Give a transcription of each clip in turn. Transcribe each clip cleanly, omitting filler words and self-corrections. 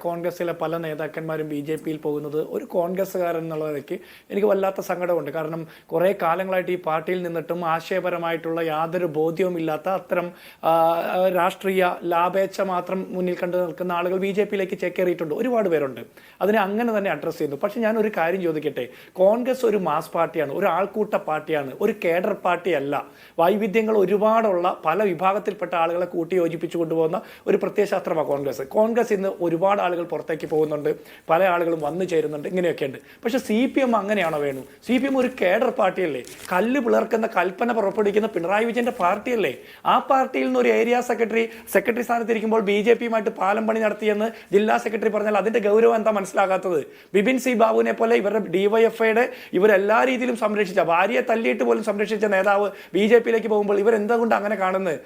കോൺഗ്രസിലെ പല നേതാക്കന്മാരും ബി ജെ പിയിൽ പോകുന്നത് ഒരു കോൺഗ്രസ്സുകാരൻ എന്നുള്ള നിലയ്ക്ക് എനിക്ക് വല്ലാത്ത സങ്കടമുണ്ട്. കാരണം കുറേ കാലങ്ങളായിട്ട് ഈ പാർട്ടിയിൽ നിന്നിട്ടും ആശയപരമായിട്ടുള്ള യാതൊരു ബോധ്യവുമില്ലാത്ത അത്തരം രാഷ്ട്രീയ ലാഭേച്ഛ മാത്രം മുന്നിൽ കണ്ടു നിൽക്കുന്ന ആളുകൾ ബി ജെ പിയിലേക്ക് ചേക്കേറിയിട്ടുണ്ട്. ഒരുപാട് പേരുണ്ട്. അതിനെ അങ്ങനെ തന്നെ അഡ്രസ്സ് ചെയ്യുന്നു. പക്ഷേ ഞാനൊരു കാര്യം ചോദിക്കട്ടെ, കോൺഗ്രസ് ഒരു മാസ് പാർട്ടിയാണ്, ഒരു ആൾക്കൂട്ട പാർട്ടിയാണ്, ഒരു കേഡർ പാർട്ടിയല്ല. വൈവിധ്യങ്ങൾ ഒരുപാടുള്ള പല വിഭാഗത്തിൽപ്പെട്ട ആളുകളെ കൂട്ടി യോജിപ്പിച്ചു കൊണ്ടുപോകുന്ന ഒരു പ്രത്യയശാസ്ത്രമാണ് കോൺഗ്രസ്. കോൺഗ്രസ് ഇന്ന് ഒരുപാട് ആളുകൾ പുറത്തേക്ക് പോകുന്നുണ്ട്, പല ആളുകളും വന്നു ചേരുന്നുണ്ട്, ഇങ്ങനെയൊക്കെയുണ്ട്. പക്ഷെ CPM അങ്ങനെയാണോ വേണു? CPM ഒരു കേഡർ പാർട്ടിയല്ലേ? കല്ല് പിളർക്കുന്ന കൽപ്പന പുറപ്പെടുവിക്കുന്ന പിണറായി വിജയന്റെ പാർട്ടിയല്ലേ? ആ പാർട്ടിയിൽ നിന്ന് ഒരു ഏരിയ സെക്രട്ടറി സ്ഥാനത്തിരിക്കുമ്പോൾ BJP-യുമായിട്ട് പാലം പണി നടത്തിയെന്ന് ജില്ലാ സെക്രട്ടറി പറഞ്ഞാൽ അതിന്റെ ഗൗരവം എന്താ മനസ്സിലാകാത്തത്? ബിപിൻ സി ബാബുവിനെ പോലെ ഇവരുടെ DYFIയുടെ ഇവരെല്ലാ രീതിയിലും സംരക്ഷിച്ച, ഭാര്യയെ തല്ലിയിട്ട് പോലും സംരക്ഷിച്ച നേതാവ് BJP-യിലേക്ക് പോകുമ്പോൾ ഇവരെന്തുകൊണ്ട് അങ്ങനെ കാണുന്നത്?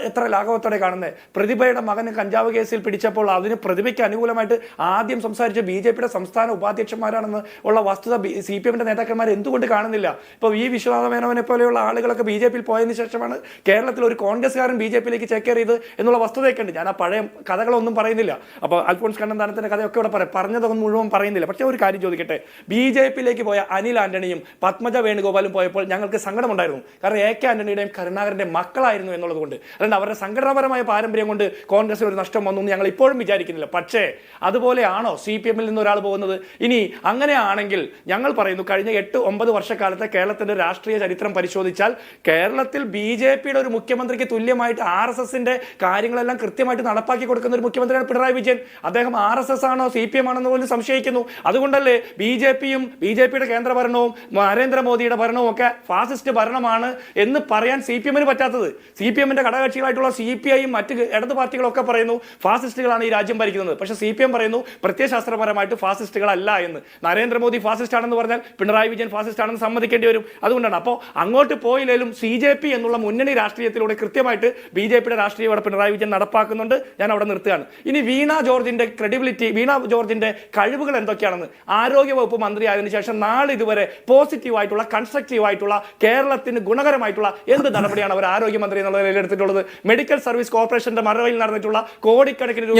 എത്ര ലാഘവത്തോടെ കാണുന്നത്? പ്രതിഭയുടെ മകന് കഞ്ചാവ് കേസിൽ പിടിച്ചപ്പോൾ അതിന് പ്രതിഭയ്ക്ക് അനുകൂലമായിട്ട് ആദ്യം സംസാരിച്ച BJP-യുടെ സംസ്ഥാന ഉപാധ്യക്ഷന്മാരാണെന്ന് ഉള്ള വസ്തുത CPM-ന്റെ നേതാക്കന്മാർ എന്തുകൊണ്ട് കാണുന്നില്ല? ഇപ്പോൾ വിശ്വനാഥ മേനോനെ പോലെയുള്ള ആളുകളൊക്കെ BJP-യിൽ പോയതിനു ശേഷമാണ് കേരളത്തിൽ ഒരു കോൺഗ്രസ്സുകാരൻ BJP-യിലേക്ക് ചേക്കേറിയത് എന്നുള്ള വസ്തുതയൊക്കെ ഉണ്ട്. ഞാൻ ആ പഴയ കഥകളൊന്നും പറയുന്നില്ല. അപ്പോൾ അൽഫോൺസ് കണ്ണന്താനത്തിന്റെ കഥയൊക്കെ ഇവിടെ പറഞ്ഞതൊന്നും മുഴുവൻ പറയുന്നില്ല. പക്ഷേ ഒരു കാര്യം ചോദിക്കട്ടെ, BJP-യിലേക്ക് പോയ അനിൽ ആന്റണിയും പത്മജ വേണുഗോപാലും പോയപ്പോൾ ഞങ്ങൾക്ക് സങ്കടമുണ്ടായിരുന്നു. കാരണം AK ആന്റണിയുടെയും കരുണാകരന്റെ മക്കളായിരുന്നു എന്നുള്ളത് കൊണ്ട്. അതുകൊണ്ട് അവരുടെ സംഘടനാപരമായ പാരമ്പര്യം കൊണ്ട് കോൺഗ്രസിന് ഒരു നഷ്ടം വന്നു എന്ന് ഞങ്ങൾ ഇപ്പോഴും വിചാരിക്കുന്നില്ല. പക്ഷേ അതുപോലെയാണോ CPM-ൽ നിന്ന് ഒരാൾ പോകുന്നത്? ഇനി അങ്ങനെയാണെങ്കിൽ ഞങ്ങൾ പറയുന്നു, കഴിഞ്ഞ 8-9 വർഷക്കാലത്തെ കേരളത്തിന്റെ രാഷ്ട്രീയ ചരിത്രം പരിശോധിച്ചാൽ കേരളത്തിൽ BJP-യുടെ ഒരു മുഖ്യമന്ത്രിക്ക് തുല്യമായിട്ട് RSSന്റെ കാര്യങ്ങളെല്ലാം കൃത്യമായിട്ട് നടപ്പാക്കി കൊടുക്കുന്ന ഒരു മുഖ്യമന്ത്രിയാണ് പിണറായി വിജയൻ. അദ്ദേഹം RSS ആണോ CPM ആണെന്ന് പോലും സംശയിക്കുന്നു. അതുകൊണ്ടല്ലേ BJP-യും BJP-യുടെ കേന്ദ്രഭരണവും നരേന്ദ്രമോദിയുടെ ഭരണവും ഒക്കെ ഫാസിസ്റ്റ് ഭരണമാണ് എന്ന് പറയാൻ CPM-ന് പറ്റാത്തത്? CPM-ന്റെ ഘടകകക്ഷികളായിട്ടുള്ള CPI-യും മറ്റ് ഇടത് പാർട്ടികളൊക്കെ പറയുന്നു ഫാസിസ്റ്റുകളാണ് ഈ രാജ്യം ഭരിക്കുന്നത്. പക്ഷേ CPM പറയുന്നു പ്രത്യയശാസ്ത്രപരമായിട്ട് ഫാസിസ്റ്റുകളല്ല എന്ന്. നരേന്ദ്രമോദി ഫാസിസ്റ്റ് ആണെന്ന് പറഞ്ഞാൽ പിണറായി വിജയൻ ഫാസിസ്റ്റ് ആണെന്ന് സമ്മതിക്കേണ്ടി വരും. അതുകൊണ്ടാണ് അപ്പോൾ അങ്ങോട്ട് പോയില്ലേലും CJP എന്നുള്ള മുന്നണി രാഷ്ട്രീയത്തിലൂടെ കൃത്യമായിട്ട് BJP-യുടെ രാഷ്ട്രീയം ഇവിടെ പിണറായി വിജയൻ നടപ്പാക്കുന്നുണ്ട്. ഞാൻ അവിടെ നിർത്തുകയാണ്. ഇനി വീണ ജോർജിന്റെ ക്രെഡിബിലിറ്റി, വീണ ജോർജിന്റെ കഴിവുകൾ എന്തൊക്കെയാണെന്ന് ആരോഗ്യവകുപ്പ് മന്ത്രി ആയതിനു ശേഷം നാളെ ഇതുവരെ പോസിറ്റീവായിട്ടുള്ള കൺസ്ട്രക്റ്റീവായിട്ടുള്ള കേരളത്തിന് ഗുണകരമായിട്ടുള്ള എന്ത് നടപടിയാണ് അവർ ആരോഗ്യമന്ത്രി എന്നുള്ള നിലയിൽ എടുത്തിട്ടുള്ളത്? മെഡിക്കൽ സർവീസ് കോർപ്പറേഷന്റെ മറവിൽ നടന്നിട്ടുള്ള കോടിക്കണക്കിന് രൂപ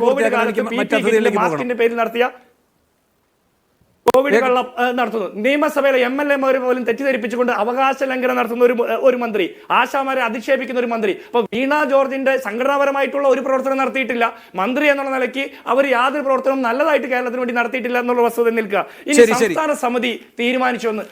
കോവിഡ് കാലത്ത് മാസ്കിന്റെ പേരിൽ നടത്തിയ കോവിഡ് കള്ളം നടത്തുന്നു. നിയമസഭയിലെ MLA-മാരെ പോലും തെറ്റിദ്ധരിപ്പിച്ചുകൊണ്ട് അവകാശ ലംഘനം നടത്തുന്ന ഒരു മന്ത്രി, ആശാമാരെ അധിക്ഷേപിക്കുന്ന ഒരു മന്ത്രി. അപ്പൊ വീണ ജോർജിന്റെ സംഘടനാപരമായിട്ടുള്ള ഒരു പ്രവർത്തനം നടത്തിയിട്ടില്ല. മന്ത്രി എന്നുള്ള നിലയ്ക്ക് അവർ യാതൊരു പ്രവർത്തനവും നല്ലതായിട്ട് കേരളത്തിന് വേണ്ടി നടത്തിയിട്ടില്ല എന്നുള്ള വസ്തുത നിൽക്കുക. ഇനി സംസ്ഥാന സമിതി തീരുമാനിച്ചുവെന്ന്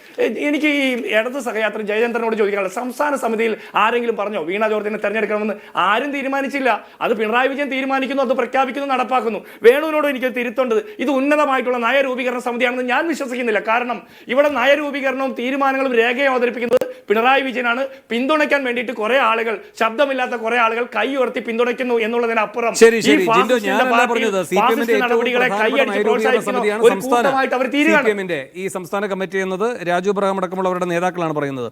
എനിക്ക് ഈ ഇടത് സഹയാത്രി ജയചന്ദ്രനോട് ചോദിക്കാനുള്ളത്, സംസ്ഥാന സമിതിയിൽ ആരെങ്കിലും പറഞ്ഞോ വീണ ജോർജിനെ തെരഞ്ഞെടുക്കണമെന്ന്? ആരും തീരുമാനിച്ചില്ല. അത് പിണറായി വിജയൻ തീരുമാനിക്കുന്നു, അത് പ്രഖ്യാപിക്കുന്നു, നടപ്പാക്കുന്നു. വേണുവിനോട് എനിക്ക് തിരുത്തേണ്ടത്, ഇത് ഉന്നതമായിട്ടുള്ള നയരൂപീകരണ സമിതിയാണെന്ന് ഞാൻ വിശ്വസിക്കുന്നില്ല. കാരണം ഇവിടെ നയരൂപീകരണവും തീരുമാനങ്ങളും രേഖയും അവതരിപ്പിക്കുന്നത് പിണറായി വിജയനാണ്. പിന്തുണയ്ക്കാൻ വേണ്ടിയിട്ട് കുറെ ആളുകൾ, ശബ്ദമില്ലാത്ത കുറെ ആളുകൾ കൈ ഉയർത്തി പിന്തുണയ്ക്കുന്നു എന്നുള്ളതിനപ്പുറം നടപടികളെ കൈയടിച്ച് പ്രോത്സാഹിക്കുന്ന ഒരു കൂട്ടമായിട്ട് അവർ തീരുമാനം. ഈ സംസ്ഥാന കമ്മിറ്റി എന്നത് രാജു അബ്രഹാം അടക്കമുള്ളവരുടെ നേതാക്കളാണ് പറയുന്നത്.